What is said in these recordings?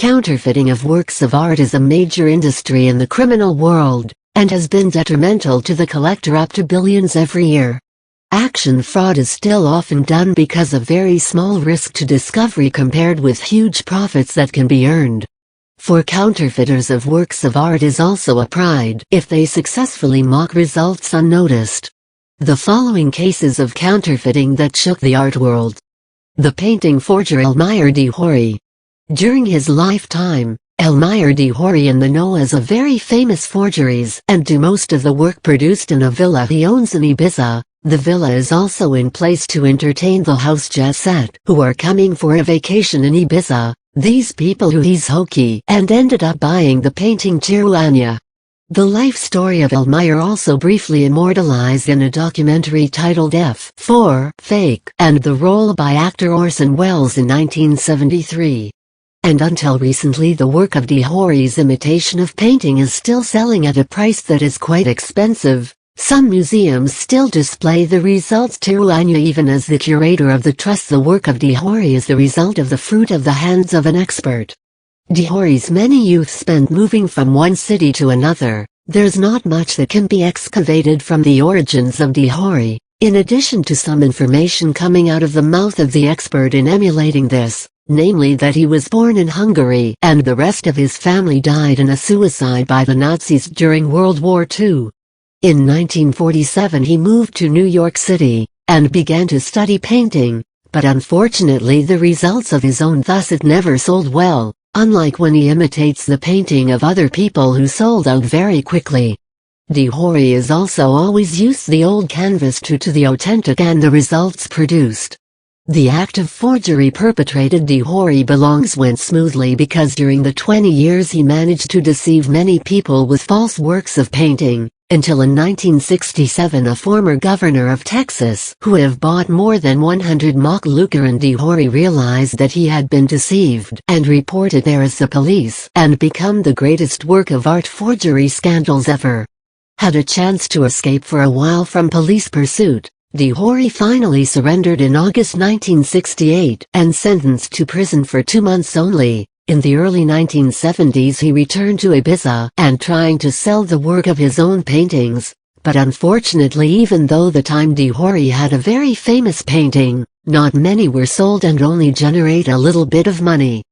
Counterfeiting of works of art is a major industry in the criminal world, and has been detrimental to the collector up to billions every year. Action fraud is still often done because of very small risk to discovery compared with huge profits that can be earned. For counterfeiters of works of art is also a pride if they successfully mock results unnoticed. The following cases of counterfeiting that shook the art world. The painting forger Elmire de Hory. During his lifetime, Elmire de Hory in the know as a very famous forgeries and do most of the work produced in a villa he owns in Ibiza. The villa is also in place to entertain the house jet set who are coming for a vacation in Ibiza. These people who he's hokey and ended up buying the painting Tirwania. The life story of Elmire also briefly immortalized in a documentary titled F4 Fake and the role by actor Orson Welles in 1973. And until recently the work of de Hory's imitation of painting is still selling at a price that is quite expensive. Some museums still display the results Tirwania even as the curator of the trust the work of de Hory is the result of the fruit of the hands of an expert. De Hory's many youth spent moving from one city to another. There's not much that can be excavated from the origins of de Hory, in addition to some information coming out of the mouth of the expert in emulating this. Namely that he was born in Hungary and the rest of his family died in a suicide by the Nazis during World War II. In 1947 he moved to New York City, and began to study painting, but unfortunately the results of his own thus it never sold well, unlike when he imitates the painting of other people who sold out very quickly. De Hory is also always used the old canvas to the authentic and the results produced. The act of forgery perpetrated de Hory belongs went smoothly because during the 20 years he managed to deceive many people with false works of painting, until in 1967 a former governor of Texas who have bought more than 100 mock lucre and de Hory realized that he had been deceived and reported there as the police and become the greatest work of art forgery scandals ever. Had a chance to escape for a while from police pursuit. De Hory finally surrendered in August 1968 and sentenced to prison for 2 months only. In the early 1970s he returned to Ibiza and trying to sell the work of his own paintings, but unfortunately even though the time de Hory had a very famous painting, not many were sold and only generate a little bit of money.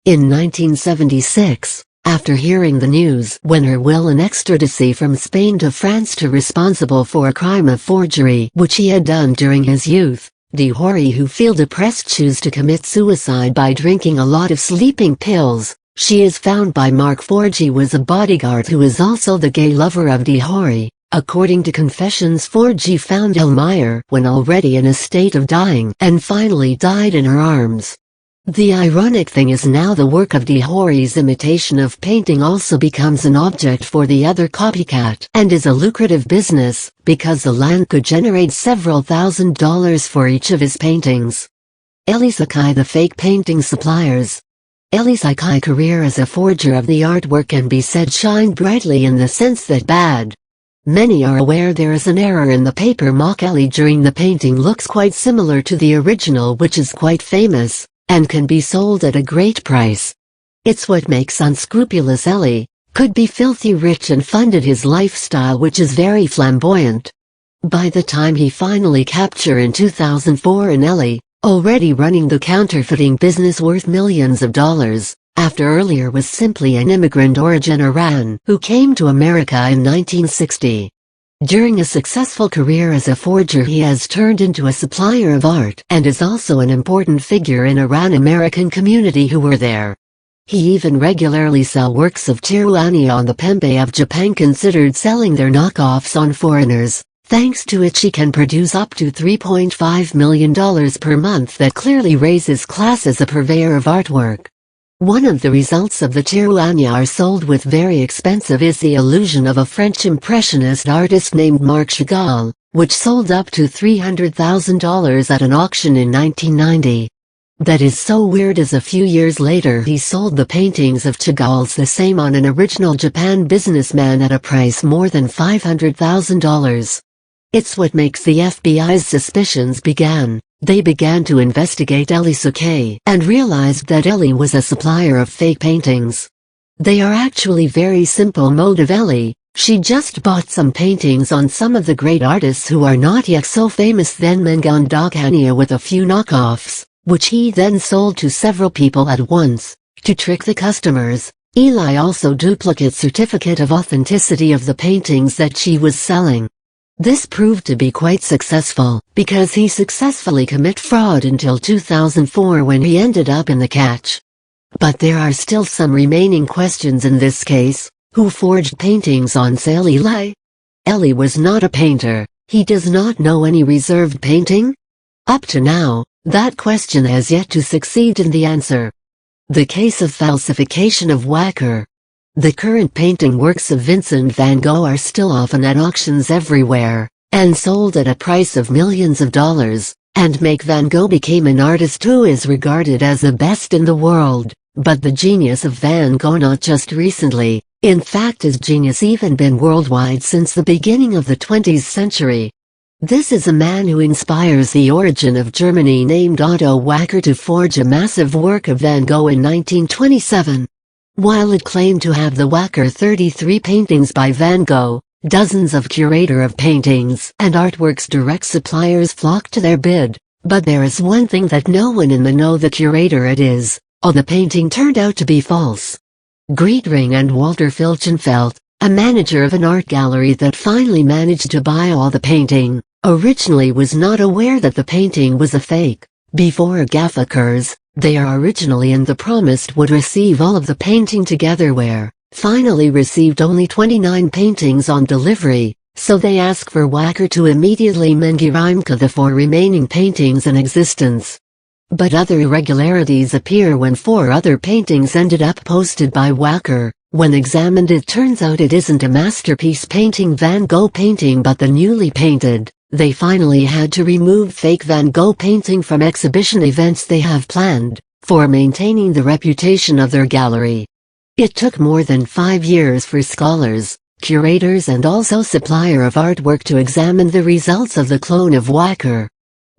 In 1976, after hearing the news when her will and extradition from Spain to France to responsible for a crime of forgery which he had done during his youth, de Hory who feel depressed choose to commit suicide by drinking a lot of sleeping pills. She is found by Mark Forgy was a bodyguard who is also the gay lover of de Hory. According to confessions Forgy found Elmire when already in a state of dying and finally died in her arms. The ironic thing is now the work of de Hory's imitation of painting also becomes an object for the other copycat and is a lucrative business, because the land could generate several $1,000s for each of his paintings. Sekai the fake painting suppliers. Sekai career as a forger of the artwork can be said shined brightly in the sense that bad. Many are aware there is an error in the paper mock during the painting looks quite similar to the original which is quite famous and can be sold at a great price. It's what makes unscrupulous could be filthy rich and funded his lifestyle which is very flamboyant. By the time he finally captured in 2004 an already running the counterfeiting business worth millions of dollars, after earlier was simply an immigrant origin Iran who came to America in 1960. During a successful career as a forger he has turned into a supplier of art and is also an important figure in Iran-American community who were there. He even regularly sell works of Tirwania on the Pembe of Japan considered selling their knockoffs on foreigners, thanks to which he can produce up to $3.5 million per month that clearly raises class as a purveyor of artwork. One of the results of the Tirwania are sold with very expensive is the illusion of a French impressionist artist named Marc Chagall, which sold up to $300,000 at an auction in 1990. That is so weird as a few years later he sold the paintings of Chagall's the same on an original Japan businessman at a price more than $500,000. It's what makes the FBI's suspicions began. They began to investigate Ellie Sekai and realized that Ellie was a supplier of fake paintings. They are actually very simple motive Ellie. She just bought some paintings on some of the great artists who are not yet so famous then Mangondakania with a few knockoffs, which he then sold to several people at once, to trick the customers. Eli also duplicate certificate of authenticity of the paintings that she was selling. This proved to be quite successful, because he successfully commit fraud until 2004 when he ended up in the catch. But there are still some remaining questions in this case. Who forged paintings on sale? Eli? Ellie was not a painter. He does not know any reserved painting? Up to now, that question has yet to succeed in the answer. The case of falsification of Wacker. The current painting works of Vincent van Gogh are still often at auctions everywhere, and sold at a price of millions of dollars, and make Van Gogh became an artist who is regarded as the best in the world. But the genius of Van Gogh not just recently, in fact his genius even been worldwide since the beginning of the 20th century. This is a man who inspires the origin of Germany named Otto Wacker to forge a massive work of Van Gogh in 1927. While it claimed to have the Wacker 33 paintings by Van Gogh, dozens of curator of paintings and artworks direct suppliers flocked to their bid. But there is one thing that no one in the know the curator it is. The painting turned out to be false. Greetring and Walter Filchenfeld, a manager of an art gallery that finally managed to buy all the painting, originally was not aware that the painting was a fake. Before a gaffe occurs, they are originally and the promised would receive all of the painting together where, finally received only 29 paintings on delivery, so they ask for Wacker to immediately mengirimka the 4 remaining paintings in existence. But other irregularities appear when 4 other paintings ended up posted by Wacker. When examined it turns out it isn't a masterpiece painting Van Gogh painting but the newly painted. They finally had to remove fake Van Gogh painting from exhibition events they have planned, for maintaining the reputation of their gallery. It took more than 5 years for scholars, curators and also supplier of artwork to examine the results of the clone of Wacker.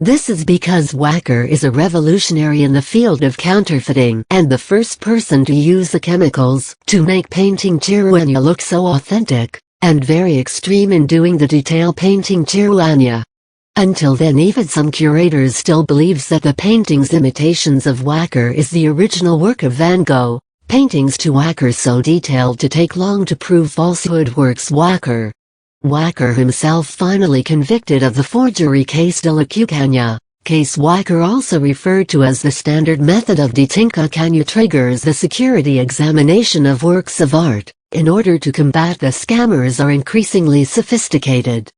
This is because Wacker is a revolutionary in the field of counterfeiting and the first person to use the chemicals to make painting Tiruanya look so authentic, and very extreme in doing the detail painting Tiruanya. Until then even some curators still believes that the painting's imitations of Wacker is the original work of Van Gogh. Paintings to Wacker so detailed to take long to prove falsehood works Wacker. Wacker himself finally convicted of the forgery case de la Cucagna. Case Wacker also referred to as the standard method of detrimental triggers the security examination of works of art, in order to combat the scammers are increasingly sophisticated.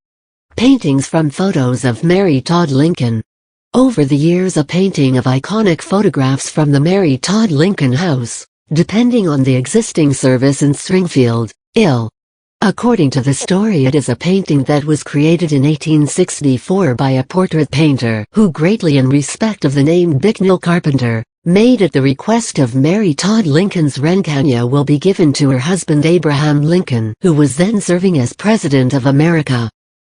Paintings from photos of Mary Todd Lincoln. Over the years a painting of iconic photographs from the Mary Todd Lincoln House, depending on the existing service in Springfield, Ill. According to the story it is a painting that was created in 1864 by a portrait painter who greatly in respect of the name Bicknell Carpenter, made at the request of Mary Todd Lincoln's Rencania will be given to her husband Abraham Lincoln who was then serving as President of America.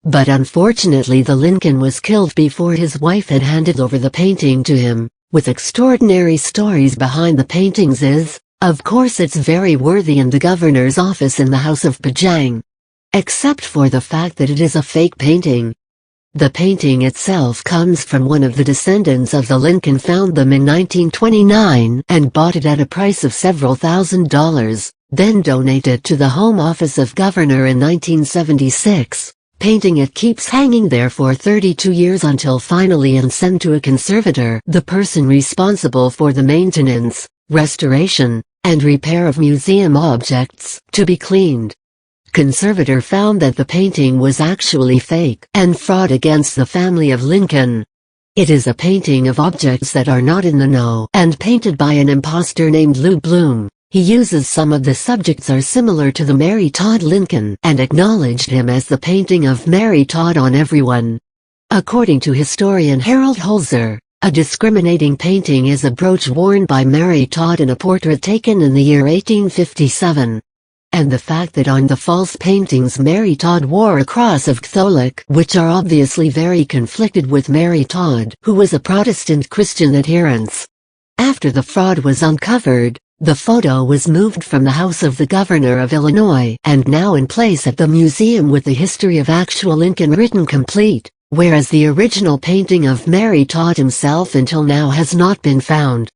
But unfortunately the Lincoln was killed before his wife had handed over the painting to him. With extraordinary stories behind the paintings is, of course it's very worthy in the governor's office in the House of Pajang. Except for the fact that it is a fake painting. The painting itself comes from one of the descendants of the Lincoln found them in 1929 and bought it at a price of several $1,000s, then donated to the Home Office of Governor in 1976. Painting it keeps hanging there for 32 years until finally and sent to a conservator, the person responsible for the maintenance, restoration, and repair of museum objects, to be cleaned. Conservator found that the painting was actually fake and fraud against the family of Lincoln. It is a painting of objects that are not in the know and painted by an imposter named Lou Bloom. He uses some of the subjects are similar to the Mary Todd Lincoln and acknowledged him as the painting of Mary Todd on everyone. According to historian Harold Holzer, a discriminating painting is a brooch worn by Mary Todd in a portrait taken in the year 1857. and the fact that on the false paintings Mary Todd wore a cross of Catholic, which are obviously very conflicted with Mary Todd, who was a Protestant Christian adherent. After the fraud was uncovered, the photo was moved from the house of the governor of Illinois and now in place at the museum with the history of actual Lincoln written complete, whereas the original painting of Mary Todd himself until now has not been found.